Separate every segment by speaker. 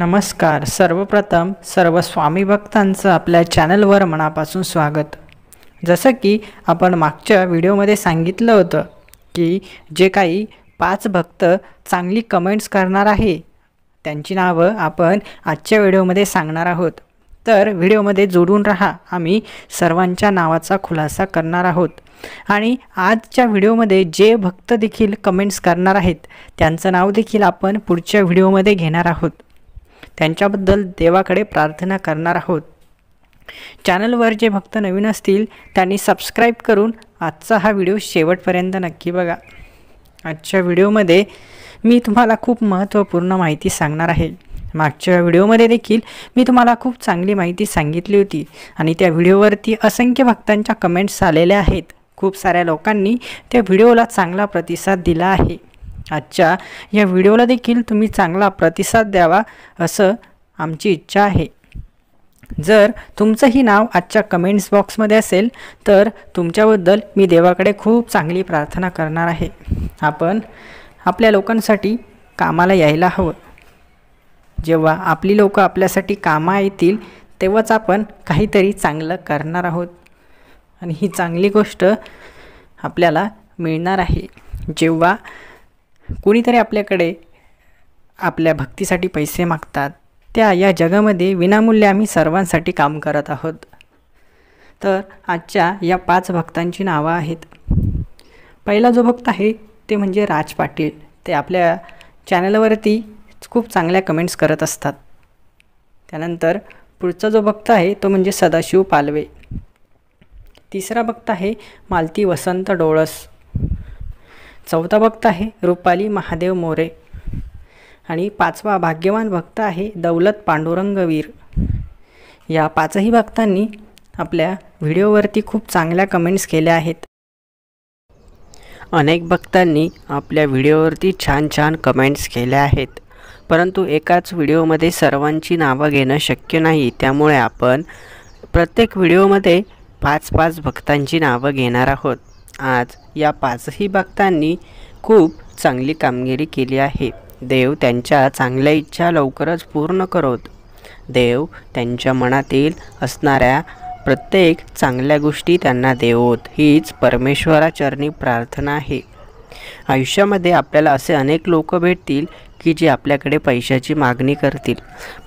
Speaker 1: नमस्कार. सर्वप्रथम सर्व स्वामी भक्तांचं आपल्या चॅनलवर मनापासून स्वागत. जसं की आपण मागच्या व्हिडिओमध्ये सांगितलं होतं की जे काही 5 भक्त चांगली कमेंट्स करणार आहे त्यांची नावं आपण आजच्या व्हिडिओमध्ये सांगणार आहोत. तर व्हिडिओमध्ये जोडून राहा. आम्ही सर्वांच्या नावाचा खुलासा करणार आहोत आणि आजच्या व्हिडिओमध्ये जे भक्त देखील कमेंट्स करणार आहेत त्यांचं नाव देखील आपण पुढच्या व्हिडिओमध्ये घेणार आहोत. त्यांच्याबद्दल देवाकडे प्रार्थना करणार आहोत. चॅनलवर जे भक्त नवीन असतील त्यांनी सबस्क्राईब करून आजचा हा व्हिडिओ शेवटपर्यंत नक्की बघा. आजच्या व्हिडिओमध्ये मी तुम्हाला खूप महत्त्वपूर्ण माहिती सांगणार आहे. मागच्या व्हिडिओमध्ये देखील मी तुम्हाला खूप चांगली माहिती सांगितली होती आणि त्या व्हिडिओवरती असंख्य भक्तांच्या कमेंट्स आलेल्या आहेत. खूप साऱ्या लोकांनी त्या व्हिडिओला चांगला प्रतिसाद दिला आहे. आजच्या या व्हिडिओला देखील तुम्ही चांगला प्रतिसाद द्यावा असं आमची इच्छा आहे. जर तुमचंही नाव आजच्या कमेंट्स बॉक्समध्ये असेल तर तुमच्याबद्दल मी देवाकडे खूप चांगली प्रार्थना करणार आहे. आपण आपल्या लोकांसाठी कामाला यायला हवं. जेव्हा आपली लोकं आपल्यासाठी कामा येतील तेव्हाच आपण काहीतरी चांगलं करणार आहोत आणि ही चांगली गोष्ट आपल्याला मिळणार आहे. जेव्हा कोणीतरी आपल्याकडे आपल्या भक्तीसाठी पैसे मागतात त्या या जगामध्ये विनामूल्य आम्ही सर्वांसाठी काम करत आहोत. तर आजच्या या 5 भक्तांची नावं आहेत. पहिला जो भक्त आहे ते म्हणजे राज पाटील. ते आपल्या चॅनलवरती खूप चांगल्या कमेंट्स करत असतात. त्यानंतर पुढचा जो भक्त आहे तो म्हणजे सदाशिव पालवे. तिसरा भक्त आहे मालती वसंत डोळस. चौथा भक्त आहे रुपाली महादेव मोरे आणि 5वा भाग्यवान भक्त आहे दौलत पांडुरंग वीर. या 5ही भक्तांनी आपल्या व्हिडिओवरती खूप चांगल्या कमेंट्स केल्या आहेत. अनेक भक्तांनी आपल्या व्हिडिओवरती छान कमेंट्स केल्या आहेत, परंतु एकाच व्हिडिओमध्ये सर्वांची नावं घेणं शक्य नाही. त्यामुळे आपण प्रत्येक व्हिडिओमध्ये 5 भक्तांची नावं घेणार आहोत. आज या 5ही भक्तांनी खूप चांगली कामगिरी केली आहे. देव त्यांच्या चांगल्या इच्छा लवकरच पूर्ण करोत. देव त्यांच्या मनातील असणाऱ्या प्रत्येक चांगल्या गोष्टी त्यांना देवोत, हीच परमेश्वराचरणी प्रार्थना आहे. आयुष्यामध्ये आपल्याला असे अनेक लोक भेटतील की जे आपल्याकडे पैशाची मागणी करतील,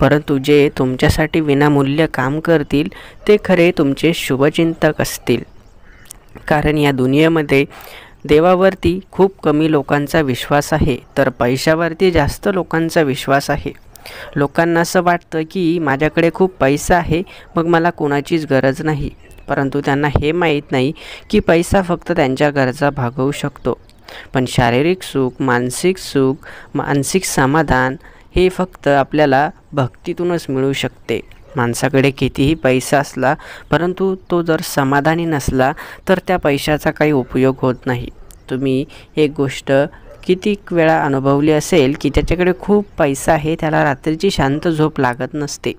Speaker 1: परंतु जे तुमच्यासाठी विनामूल्य काम करतील ते खरे तुमचे शुभचिंतक असतील. कारण या दुनियेमध्ये देवावरती खूप कमी लोकांचा विश्वास आहे, तर पैशावरती जास्त लोकांचा विश्वास आहे. लोकांना असं वाटतं की माझ्याकडे खूप पैसा आहे मग मला कोणाचीच गरज नाही, परंतु त्यांना हे माहीत नाही की पैसा फक्त त्यांच्या गरजा भागवू शकतो, पण शारीरिक सुख, मानसिक सुख, मानसिक समाधान हे फक्त आपल्याला भक्तीतूनच मिळू शकते. माणसाकडे कितीही पैसा असला परंतु तो जर समाधानी नसला तर त्या पैशाचा काही उपयोग होत नाही. तुम्ही एक गोष्ट कितीक वेळा अनुभवली असेल की ज्याच्याकडे खूप पैसा आहे त्याला रात्रीची शांत झोप लागत नसते.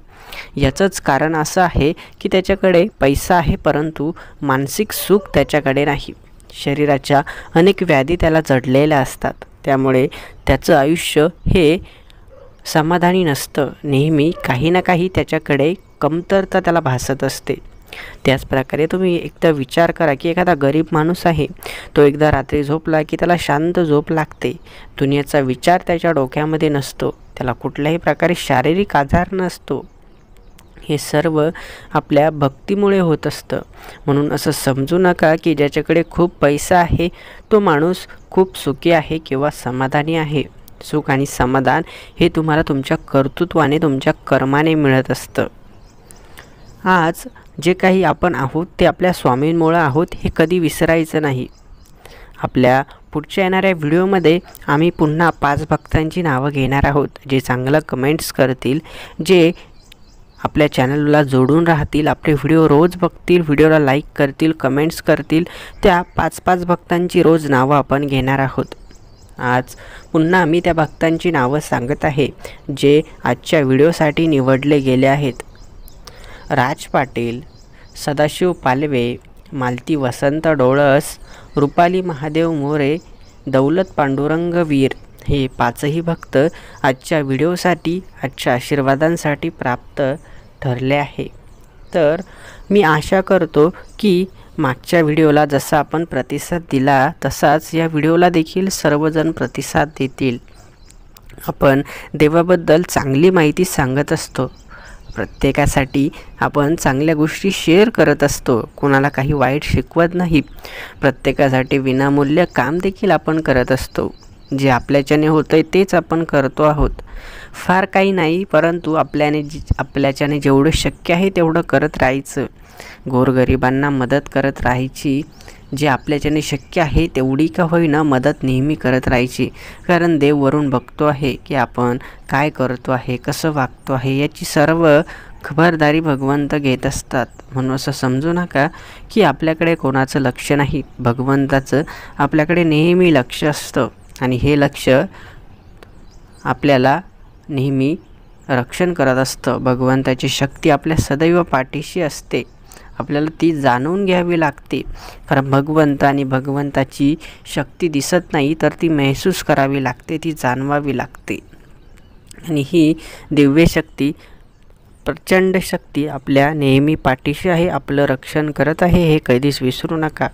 Speaker 1: याचंच कारण असं आहे की त्याच्याकडे पैसा आहे परंतु मानसिक सुख त्याच्याकडे नाही. शरीराच्या अनेक व्याधी त्याला जडलेल्या असतात, त्यामुळे त्याचं आयुष्य हे समाधानी नसतं. नेहमी काही ना काही त्याच्याकडे कमतरता त्याला भासत असते. त्याचप्रकारे तुम्ही एकदा विचार करा की एखादा गरीब माणूस आहे, तो एकदा रात्री झोपला की त्याला शांत झोप लागते. दुनियाचा विचार त्याच्या डोक्यामध्ये नसतो, त्याला कुठल्याही प्रकारे शारीरिक आजार नसतो. हे सर्व आपल्या भक्तीमुळे होत असतं. म्हणून असं समजू नका की ज्याच्याकडे खूप पैसा आहे तो माणूस खूप सुखी आहे किंवा समाधानी आहे. सुख आणि समाधान हे तुम्हाला तुमच्या कर्तृत्वाने, तुमच्या कर्माने मिळत असतं. आज जे काही आपण आहोत ते आपल्या स्वामींमुळे आहोत हे कधी विसरायचं नाही. आपल्या पुढच्या येणाऱ्या व्हिडिओमध्ये आम्ही पुन्हा 5 भक्तांची नावं घेणार आहोत जे चांगलं कमेंट्स करतील, जे आपल्या चॅनलला जोडून राहतील, आपले व्हिडिओ रोज बघतील, व्हिडिओला लाईक करतील, कमेंट्स करतील. त्या 5 भक्तांची रोज नावं आपण घेणार आहोत. आज पुन्हा आम्ही त्या भक्तांची नावं सांगत आहे जे आजच्या व्हिडिओसाठी निवडले गेले आहेत. राज पाटील, सदाशिव पालवे, मालती वसंत डोळस, रुपाली महादेव मोरे, दौलत पांडुरंग वीर, हे पाचही भक्त आजच्या व्हिडिओसाठी, आजच्या आशीर्वादांसाठी प्राप्त ठरले आहे। तर मी आशा करतो की मागच्या व्हिडिओला जसा आपण प्रतिसाद दिला तसाच या व्हिडिओला देखील सर्वजण प्रतिसाद देतील। आपण देवाबद्दल चांगली माहिती सांगत असतो, प्रत्येकासाठी आपण चांगल्या गोष्टी शेअर करत असतो, कोणाला काही वाईट शिकवत नाही। प्रत्येकासाठी विनामूल्य काम देखील आपण करत असतो। जे आपल्याच्याने होतंय तेच आपण करतो आहोत। फार काही नाही, परंतु आपल्याच्याने जेवढं शक्य आहे तेवढं करत राहायचं। गोरगरिबांना मदत करत राहायची। जे आपल्याच्याने शक्य आहे तेवढी का होईना मदत नेहमी करत राहायची, कारण देव वरून बघतो आहे की आपण काय करतो आहे, कसं वागतो आहे, याची सर्व खबरदारी भगवंत घेत असतात। म्हणून असं समजू नका की आपल्याकडे कोणाचं लक्ष नाही, भगवंताचं आपल्याकडे नेहमी लक्ष असतं आणि हे लक्ष आपल्याला नेहमी रक्षण करत असतं। भगवंताची शक्ती आपल्या सदैव पाठीशी असते, आपल्याला ती जाणून घ्यावी लागते, कारण भगवंत आणि भगवंताची शक्ती दिसत नाही तर ती महसूस करावी लागते, ती जाणवावी लागते। आणि ही दिव्य शक्ती, प्रचंड शक्ती आपल्या नेहमी पाठीशी आहे, आपलं रक्षण करत आहे, हे कधीच विसरू नका।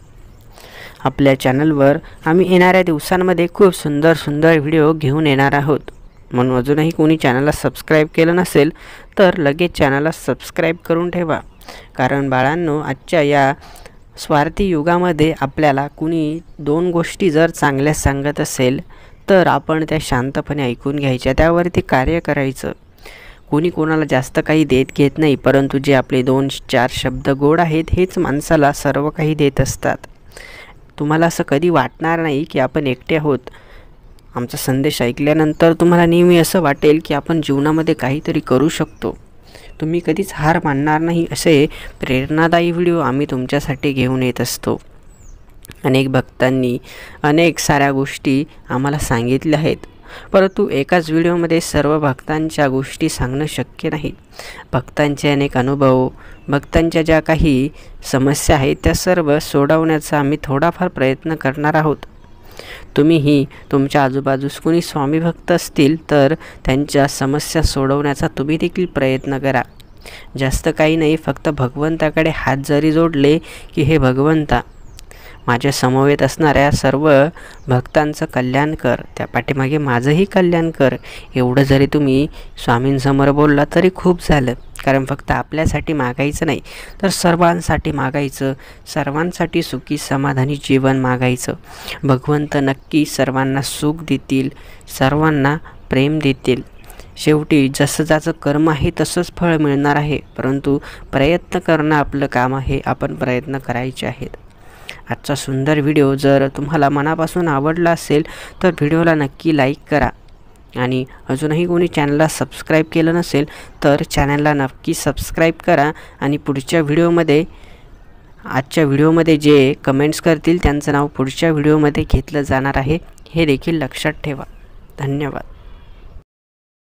Speaker 1: आपल्या चॅनलवर आम्ही येणाऱ्या दिवसांमध्ये खूप सुंदर सुंदर व्हिडिओ घेऊन येणार आहोत। म्हणून अजूनही कोणी चॅनलला सबस्क्राईब केलं नसेल तर लगेच चॅनलला सबस्क्राईब करून ठेवा, कारण बाळांनो आजच्या या स्वार्थी युगामध्ये आपल्याला कुणी दोन गोष्टी जर चांगल्या सांगत असेल तर आपण त्या शांतपणे ऐकून घ्यायच्या, त्यावरती कार्य करायचं। कोणी कोणाला जास्त काही देत घेत नाही, परंतु जे आपले 2-4 शब्द गोड आहेत हेच माणसाला सर्व काही देत असतात। तुम्हाला असं कधी वाटणार नाही की आपण एकटे आहोत। आमचा संदेश ऐकल्यानंतर तुम्हाला नेहमी असं वाटेल की आपण जीवनामध्ये काहीतरी करू शकतो, तुम्ही कधीच हार मानणार नाही। असे प्रेरणादायी व्हिडिओ आम्ही तुमच्यासाठी घेऊन येत असतो। अनेक भक्तांनी अनेक साऱ्या गोष्टी आम्हाला सांगितल्या आहेत, परंतु एकाच व्हिडिओमध्ये सर्व भक्तांच्या गोष्टी सांगणं शक्य नाही। भक्तांचे अनेक अनुभव, भक्तांच्या ज्या काही समस्या आहेत त्या सर्व सोडवण्याचा आम्ही थोडाफार प्रयत्न करणार आहोत। तुम्हीही तुमच्या आजूबाजूस कोणी स्वामी भक्त असतील तर त्यांच्या समस्या सोडवण्याचा तुम्ही देखील प्रयत्न करा। जास्त काही नाही, फक्त भगवंताकडे हात जरी जोडले की हे भगवंता माझ्या समवेत असणाऱ्या सर्व भक्तांचं कल्याण कर, त्या पाठीमागे माझंही कल्याण कर, एवढं जरी तुम्ही स्वामींसमोर बोलला तरी खूप झालं। कारण फक्त आपल्यासाठी मागायचं नाही तर सर्वांसाठी मागायचं, सर्वांसाठी सुखी समाधानी जीवन मागायचं। भगवंत नक्की सर्वांना सुख देतील, सर्वांना प्रेम देतील। शेवटी जसं ज्याचं कर्म आहे तसंच फळ मिळणार आहे, परंतु प्रयत्न करणं आपलं काम आहे, आपण प्रयत्न करायचे आहेत। आजचा सुंदर व्हिडिओ जर तुम्हाला मनापासून आवडला असेल तर व्हिडिओला नक्की लाईक करा, आणि अजूनही कोणी चॅनलला सबस्क्राईब केलं नसेल तर चॅनलला नक्की सबस्क्राईब करा। आणि पुढच्या व्हिडिओमध्ये, आजच्या व्हिडिओमध्ये जे कमेंट्स करतील त्यांचं नाव पुढच्या व्हिडिओमध्ये घेतलं जाणार आहे, हे देखील लक्षात ठेवा। धन्यवाद।